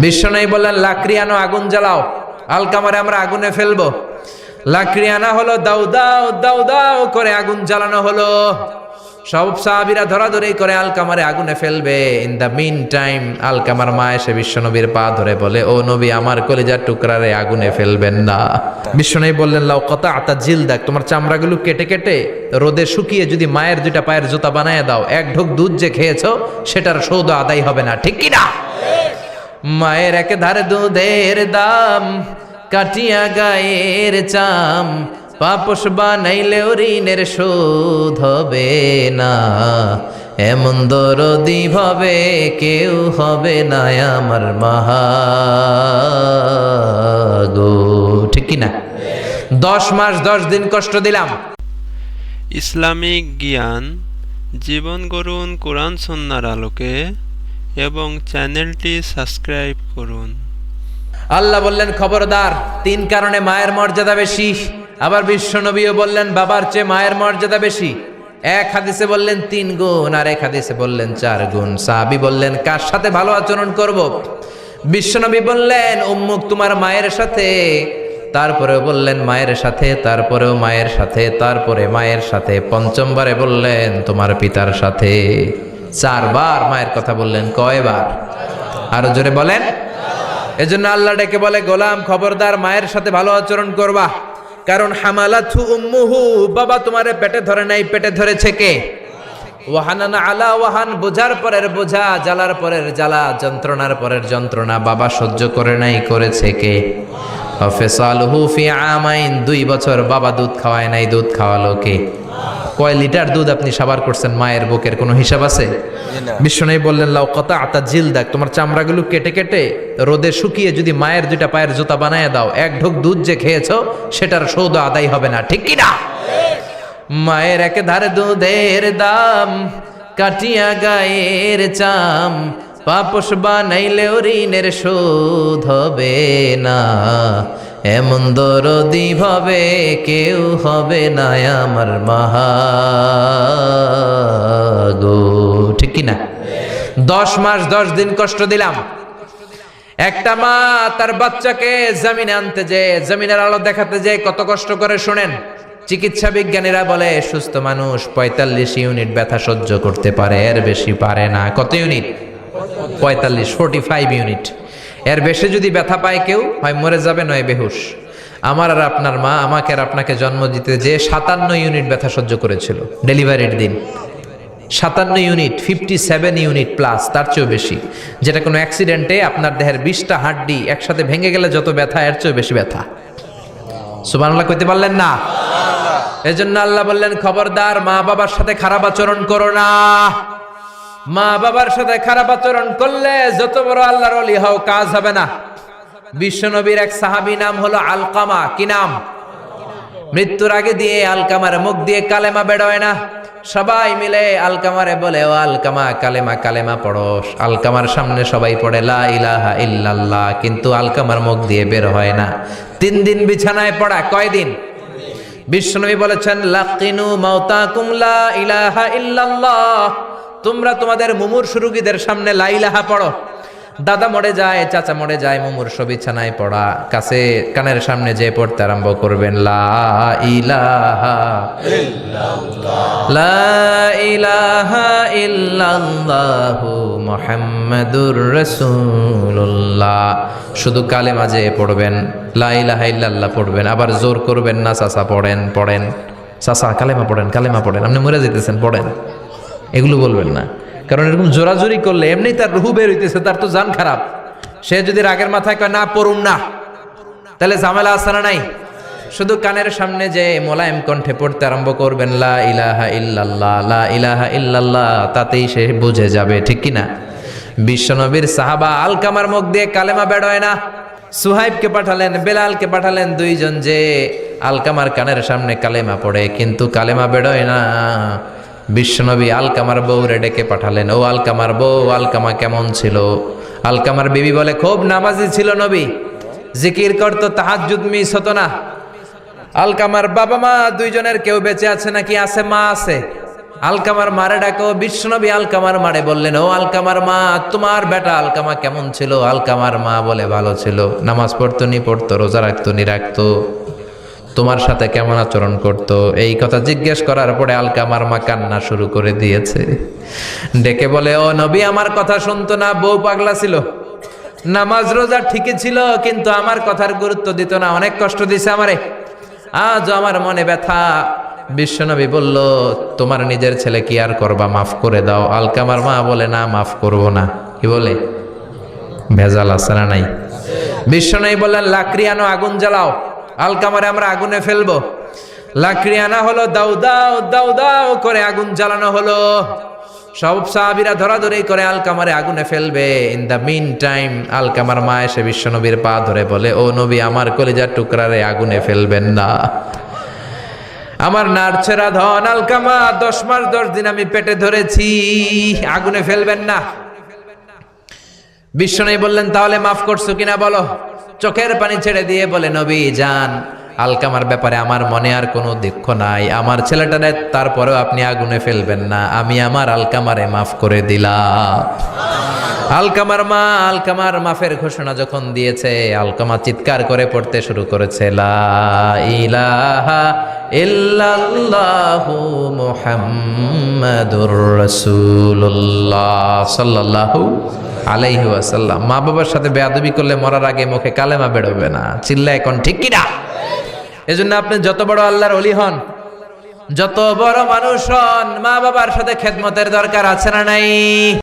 বিশ্বনবী বললেন, লাকড়ি আনো, আগুন জ্বালাও, আলকামারে আমরা আগুনে ফেলবো। লাকড়ি আনা হলো, দাউ দাউ দাউ দাউ করে আগুন জ্বালানো হলো। সব সাহাবীরা ধরাধরি করে আলকামারে আগুনে ফেলবে। ইন দ্য মিন টাইম আলকামার মা এসে বিশ্বনবীর পা ধরে বলে, ও নবী, আমার কলিজার টুকরারে আগুনে ফেলবেন না। বিশ্বনবী বললেন, লাউ কাতা'তা জিলদাক, তোমার চামড়াগুলো কেটে কেটে রোদে শুকিয়ে যদি মায়ের দুইটা পায়ের জুতা বানায় দাও, এক ঢোক দুধ যে খেয়েছো সেটার সৌদ আদায় হবে না, ঠিক কি না? মায়ের এক ধারে দুধের দাম, কাটিয়া গায়ের চাম, পাপস বানাইলেও ঋণের শোধ হবে না, এমন দরদি ভাবে কেউ হবে না আমার মাগো, ঠিক কিনা? 10 মাস 10 দিন কষ্ট দিলাম। ইসলামিক জ্ঞান জীবন গড়ুন কোরআন সুন্নাহর আলোকে এবং চ্যানেলটি সাবস্ক্রাইব করুন। আল্লাহ বললেন, খবরদার, 3 কারণে মায়ের মর্যাদা বেশি। আবার বিশ্বনবীও বললেন, বাবার চেয়ে মায়ের মর্যাদা বেশি। এক হাদিসে বললেন 3 গুণ, আর এক হাদিসে বললেন 4 গুণ। সাহাবী বললেন, কার সাথে ভালো আচরণ করব? বিশ্বনবী বললেন, উম্মুক, তোমার মায়ের সাথে। তারপরেও বললেন মায়ের সাথে, তারপরেও মায়ের সাথে, তারপরে মায়ের সাথে, পঞ্চমবারে বললেন তোমার পিতার সাথে। 4 বার মায়ের কথা বললেন। কয়বার? আরো জোরে বলেন। এজন্য আল্লাহ ডেকে বলে, গোলাম, খবরদার, মায়ের সাথে ভালো আচরণ করবা। কারণ হামালাথু উম্মুহু, বাবা তোমারে পেটে ধরে নাই, পেটে ধরেছে কে? ওয়াহানান আলা ওয়াহান, বোঝার পরের বোঝা, জ্বালার পরের জ্বালা, যন্ত্রণার পরের যন্ত্রণা বাবা সহ্য করে নাই, করেছে কে? ফিসালুহু ফি আমাইন, 2 বছর বাবা দুধ খাওয়ায় নাই, দুধ খাওয়ালো কে? কয় লিটার দুধ আপনি সাবার করছেন মায়ের বুকের, কোনো হিসাব আছে? বিশ্বনবী বললেন, লাউ কাতা'তা জিলদাক, তোমার চামড়াগুলো কেটে কেটে রোদে শুকিয়ে যদি মায়ের দুইটা পায়ের জুতা বানায় দাও, এক ঢোক দুধ যে খেয়েছো সেটার সৌদ আদায় হবে না, ঠিক কি না? মায়ের এক ধারে দুধের দাম, কাটিয়া গায়ের চাম, পাপস বানাইলেও ঋণের শোধ হবে না, এমন দরদি ভাবে কেউ হবে না আমার মাগো, ঠিক কি না? 10 মাস 10 দিন কষ্ট দিলাম। একটা মা তার বাচ্চাকে জমিনে আনতে যে, জমিনের আলো দেখাতে যে কত কষ্ট করে, শোনেন। চিকিৎসা বিজ্ঞানীরা বলে, সুস্থ মানুষ 45 ইউনিট ব্যথা সহ্য করতে পারে, এর বেশি পারে না। কত ইউনিট? 45 ইউনিট। এর বেশি যদি ব্যথা পায় কেউ, হয় মরে যাবে, নয় বেহুশ। আমার আর আপনার মা আমাকে আর আপনাকে জন্ম দিতে যে 57 ইউনিট ব্যথা সহ্য করেছিল ডেলিভারির দিন। 57 ইউনিট, 57 ইউনিট প্লাস, তার চেয়েও বেশি। যেটা কোনো অ্যাক্সিডেন্টে আপনার দেহের 20টা হাড্ডি একসাথে ভেঙে গেলে যত ব্যথা, এর চেয়েও বেশি ব্যথা। সুবহানাল্লাহ কইতে পারলেন না? এজন্য আল্লাহ বললেন, খবরদার, মা বাবার সাথে খারাপ আচরণ করো না। মা বাবার সাথে খারাপ আচরণ করলে যত বড় আল্লাহর ওলি হও, কাজ হবে না। বিশ্বনবীর এক সাহাবী নাম হলো আলকামা। কি নাম? মৃত্যুর আগে দিয়ে আলকামার মুখ দিয়ে কালেমা বেরোয় না। সবাই মিলে আলকামারে বলে, ও আলকামা, কালেমা কালেমা পড়ো। আলকামার সামনে সবাই পড়ে লা ইলাহা ইল্লাল্লাহ, কিন্তু আলকামার মুখ দিয়ে বের হয় না। 3 দিন বিছানায় পড়া। কয়দিন? বিশ্বনবী বলেছেন, লাকিনু মাউতাকুম লা ইলাহা ইল্লাল্লাহ, তোমরা তোমাদের মুমূর্ষু রোগীদের সামনে লা ইলাহা পড়ো। দাদা মরে যায়, চাচা মরে যায়, মুমূর্ষু বিছানায় পড়া, কাছে কানের সামনে যে পড়তে আরম্ভ করবেন, লা ইলাহা ইল্লাল্লাহ, লা ইলাহা ইল্লাল্লাহু মুহাম্মাদুর রাসূলুল্লাহ। শুধু কালেমা যে পড়বেন, লা ইলাহা ইল্লাল্লাহ পড়বেন, আবার জোর করবেন না, চাচা পড়েন পড়েন, চাচা কালেমা পড়েন, কালেমা পড়েন, আপনি মরে যেতেছেন, পড়েন, এগুলো বলবেন না। কারণ এরকম জোরাজোরি করলে এমনি তার রুহু বের হইতেছে, তার তো জান খারাপ। সে যদি রাগের মাথায় কয় না পড়ুন না, তাহলে ঝামেলা আছে না নাই? শুধু কানের সামনে যে মোলায়েম কণ্ঠে পড়তে আরম্ভ করবেন, লা ইলাহা ইল্লাল্লাহ, লা ইলাহা ইল্লাল্লাহ, তাতেই সে বুঝে যাবে, ঠিক কিনা? বিশ্বনবীর সাহাবা আলকামার মুখ দিয়ে কালেমা বেরোয় না। সুহাইবকে পাঠালেন, বেলালকে পাঠালেন, 2 জন যে আলকামার কানের সামনে কালেমা পড়ে, কিন্তু কালেমা বেরোয় না। বিশ্বনবী আলকামার বউরে ডেকে পাঠালেন, ও আলকামার বউ, আলকামা কেমন ছিল? আলকামার বিবি বলে, খুব নামাজি ছিল নবী, জিকির করতো, তাহাজ্জুদ মিস হতো না। আলকামার বাবা মা 2 জনের কেউ বেঁচে আছে নাকি? আছে, মা আছে। আলকামার মারে ডাকো। বিশ্বনবী আলকামার মারে বললেন, ও আলকামার মা, তোমার বেটা আলকামা কেমন ছিল? আলকামার মা বলে, ভালো ছিল, নামাজ পড়তো নি পড়তো, রোজা রাখতো নি রাখতো, তোমার সাথে কেমন আচরণ করতো? এই কথা জিজ্ঞেস করার পরে আলকামার মা কান্না শুরু করে দিয়েছে। ডেকে বলে, ও নবী, আমার কথা শুনতো না, বউ পাগলা ছিল, নামাজ রোজা ঠিকই ছিল, কিন্তু আমার কথার গুরুত্ব দিত না, অনেক কষ্ট দিছে আমারে, আজ আমার মনে ব্যথা। বিশ্বনবী বলল, তোমার নিজের ছেলে কি আর করবা, মাফ করে দাও। আলকামার মা বলে, না, মাফ করব না। কি বলে? ভেজাল আছে না নাই? বিশ্বনবী বললেন, লাকড়ি আনো, আগুন জ্বালাও, আলকামারে আমরা আগুনে ফেলবো। লাকড়ি আনা হলো, দাও দাও দাও দাও করে আগুন জ্বালানো হলো। সব সাহাবীরা ধরাধরি করে আলকামারে আগুনে ফেলবে। ইন দ্য মিন টাইম আলকামার মা এসে বিশ্বনবীর পা ধরে বলে, ও নবী, আমার কলিজার টুকরারে আগুনে ফেলবেন না, আমার নারছেরা ধন আলকামা, 10 মাস 10 দিন আমি পেটে ধরেছি, আগুনে ফেলবেন না। বিশ্বনবী বললেন, তাহলে মাফ করছো কিনা বলো। চোখের পানি ছেড়ে দিয়ে বলে, নবী যান, আলকামার ব্যাপারে আমার মনে আর কোনো দুঃখ নাই, আমার ছেলেটারে তারপরেও আপনি আগুনে ফেলবেন না, আমি আমার আলকামারে মাফ করে দিলাম। আলকামার মা আলকামার মাফের ঘোষণা যখন দিয়েছে, আলকামা চিৎকার করে পড়তে শুরু করেছে, লা ইলাহা ইল্লাল্লাহু মুহাম্মাদুর রাসূলুল্লাহ সাল্লাল্লাহু আলাইহি ওয়াসাল্লাম। মা বাবার সাথে বেয়াদবি করলে মরার আগে মুখে কালেমা বেরোবে না। চিল্লা এখন ঠিক কিনা? এজন্য আপনি যত বড় আল্লাহর ওলি হন, যত বড় মানুষ হন, মা বাবার সাথে খেদমতের দরকার আছে না নাই?